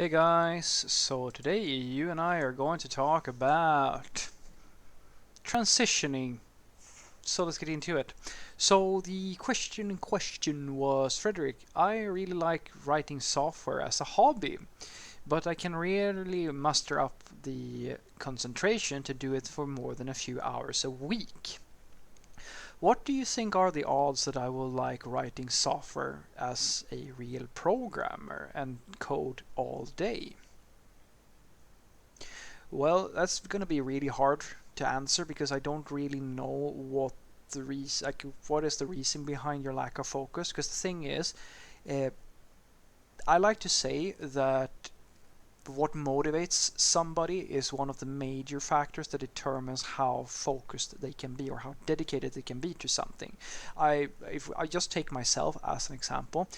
Hey guys, so today you and I are going to talk about transitioning. So let's get into it. So the question in question was, Frederick, I really like writing software as a hobby, but I can rarely muster up the concentration to do it for more than a few hours a week. What do you think are the odds that I will like writing software as a real programmer and code all day? Well, that's going to be really hard to answer because I don't really know what is the reason behind your lack of focus. Because the thing is, uh, I like to say that what motivates somebody is one of the major factors that determines how focused they can be or how dedicated they can be to something. If I just take myself as an example,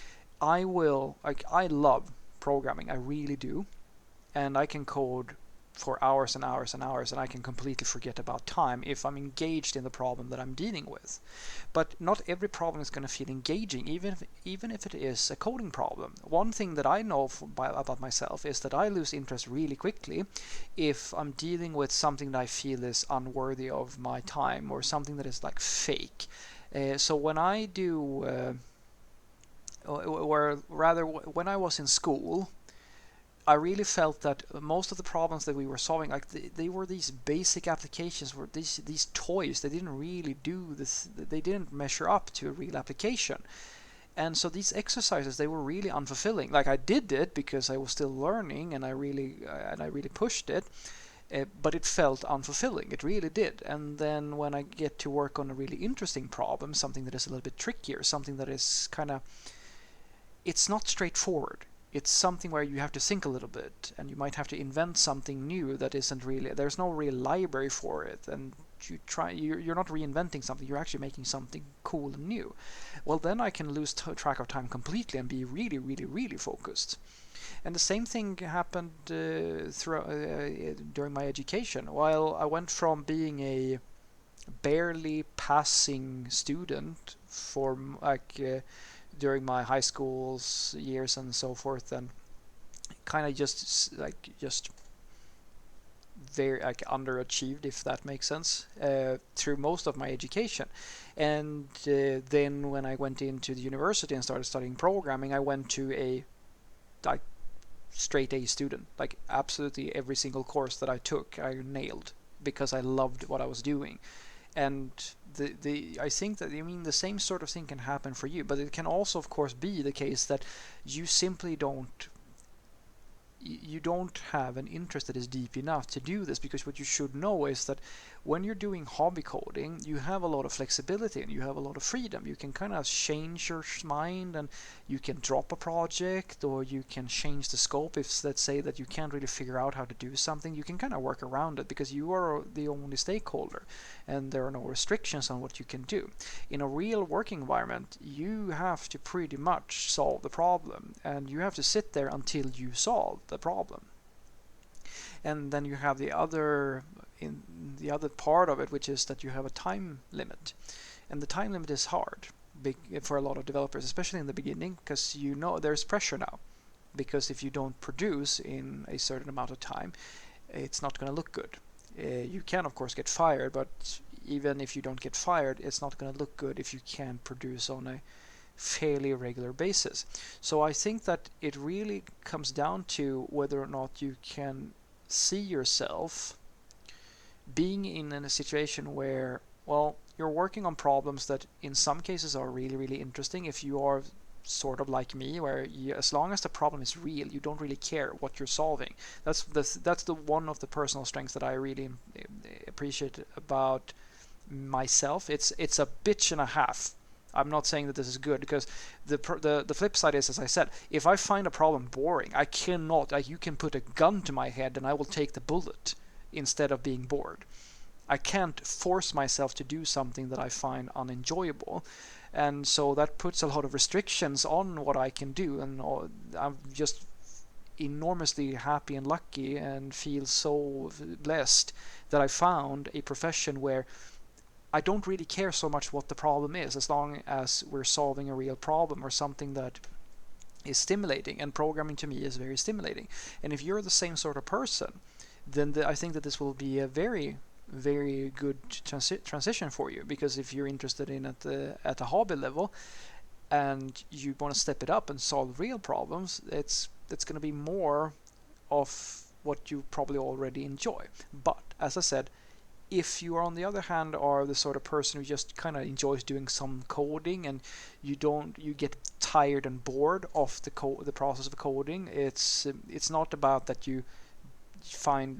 I love programming. I really do, and I can code for hours and hours and hours, and I can completely forget about time if I'm engaged in the problem that I'm dealing with. But not every problem is going to feel engaging, even if it is a coding problem. One thing that I know about myself is that I lose interest really quickly if I'm dealing with something that I feel is unworthy of my time or something that is like fake. So when I do, or rather, when I was in school, I really felt that most of the problems that we were solving, like they were these basic applications, were these toys. They didn't really do this. They didn't measure up to a real application. And so these exercises, they were really unfulfilling. Like I did it because I was still learning, and I really pushed it. But it felt unfulfilling. It really did. And then when I get to work on a really interesting problem, something that is a little bit trickier, something that is kind of, it's not straightforward. It's something where you have to think a little bit, and you might have to invent something new that isn't really, there's no real library for it, and you're not reinventing something, you're actually making something cool and new. Well, then I can lose track of time completely and be really, really, really focused. And the same thing happened during my education. While I went from being a barely passing student for during my high school's years and so forth, and kind of just very underachieved, if that makes sense, through most of my education. And then when I went into the university and started studying programming, I went to a like straight A student. Like absolutely every single course that I took, I nailed because I loved what I was doing. And the I think that, I mean, the same sort of thing can happen for you, but it can also of course be the case that you simply don't have an interest that is deep enough to do this, because what you should know is that when you're doing hobby coding, you have a lot of flexibility and you have a lot of freedom. You can kind of change your mind, and you can drop a project, or you can change the scope. If let's say that you can't really figure out how to do something, you can kind of work around it because you are the only stakeholder and there are no restrictions on what you can do. In a real working environment, you have to pretty much solve the problem, and you have to sit there until you solve the problem. And then you have the other part of it, which is that you have a time limit, and the time limit is hard for a lot of developers, especially in the beginning, because there's pressure now. Because if you don't produce in a certain amount of time, it's not going to look good. You can of course get fired, but even if you don't get fired, it's not going to look good if you can't produce on a fairly regular basis. So I think that it really comes down to whether or not you can see yourself being in a situation where, well, you're working on problems that in some cases are really, really interesting. If you are sort of like me, where as long as the problem is real, you don't really care what you're solving. That's the one of the personal strengths that I really appreciate about myself. It's a bitch and a half. I'm not saying that this is good, because the flip side is, as I said, if I find a problem boring, I cannot. You can put a gun to my head and I will take the bullet instead of being bored. I can't force myself to do something that I find unenjoyable, and so that puts a lot of restrictions on what I can do. And I'm just enormously happy and lucky and feel so blessed that I found a profession where I don't really care so much what the problem is, as long as we're solving a real problem or something that is stimulating, and programming to me is very stimulating. And if you're the same sort of person, then I think that this will be a very, very good transition for you, because if you're interested in at a hobby level and you want to step it up and solve real problems, it's going to be more of what you probably already enjoy. But as I said, if you are on the other hand are the sort of person who just kind of enjoys doing some coding, and you get tired and bored of the process of coding, it's not about that you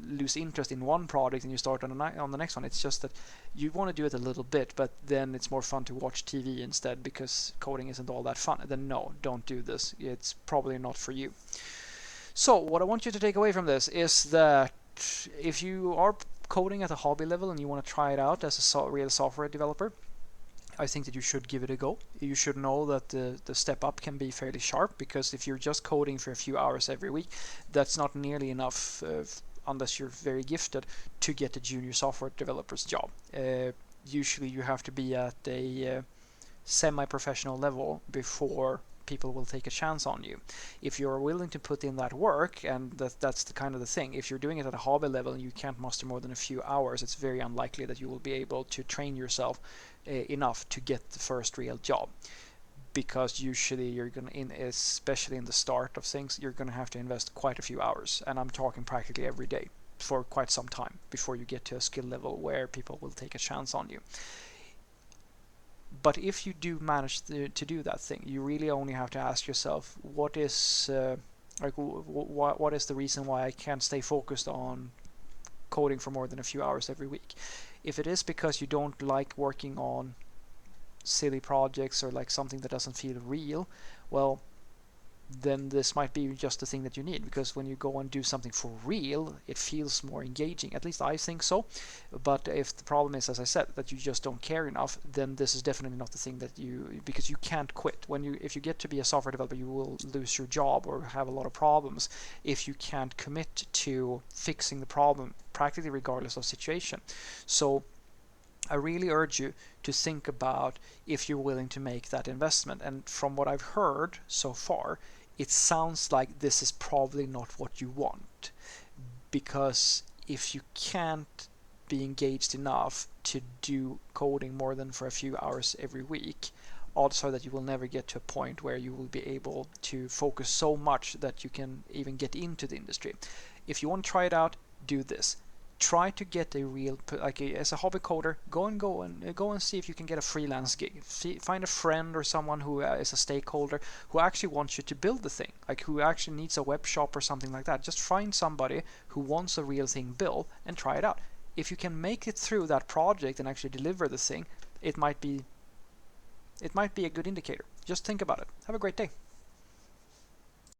lose interest in one project and you start on the next one. It's just that you want to do it a little bit, but then it's more fun to watch TV instead because coding isn't all that fun. Then no, don't do this. It's probably not for you. So what I want you to take away from this is that if you are coding at a hobby level and you want to try it out as a real software developer, I think that you should give it a go. You should know that the step up can be fairly sharp, because if you're just coding for a few hours every week, that's not nearly enough unless you're very gifted to get a junior software developer's job. Usually you have to be at a semi-professional level before people will take a chance on you. If you're willing to put in that work, and that's the kind of the thing, if you're doing it at a hobby level and you can't muster more than a few hours, it's very unlikely that you will be able to train yourself enough to get the first real job, because usually you're going to, especially in the start of things, you're going to have to invest quite a few hours, and I'm talking practically every day for quite some time before you get to a skill level where people will take a chance on you. But if you do manage to do that thing, you really only have to ask yourself, what is what is the reason why I can't stay focused on coding for more than a few hours every week? If it is because you don't like working on silly projects or like something that doesn't feel real, well, then this might be just the thing that you need, because when you go and do something for real, it feels more engaging. At least I think so. But if the problem is, as I said, that you just don't care enough, then this is definitely not the thing that because you can't quit. If you get to be a software developer, you will lose your job or have a lot of problems if you can't commit to fixing the problem practically regardless of situation. So I really urge you to think about if you're willing to make that investment. And from what I've heard so far, it sounds like this is probably not what you want, because if you can't be engaged enough to do coding more than for a few hours every week, odds are that you will never get to a point where you will be able to focus so much that you can even get into the industry. If you want to try it out, do this. Try to get a real, as a hobby coder, go and see if you can get a freelance gig. Find a friend or someone who is a stakeholder who actually wants you to build the thing, like who actually needs a web shop or something like that. Just find somebody who wants a real thing built and try it out. If you can make it through that project and actually deliver the thing, it might be a good indicator. Just think about it. Have a great day.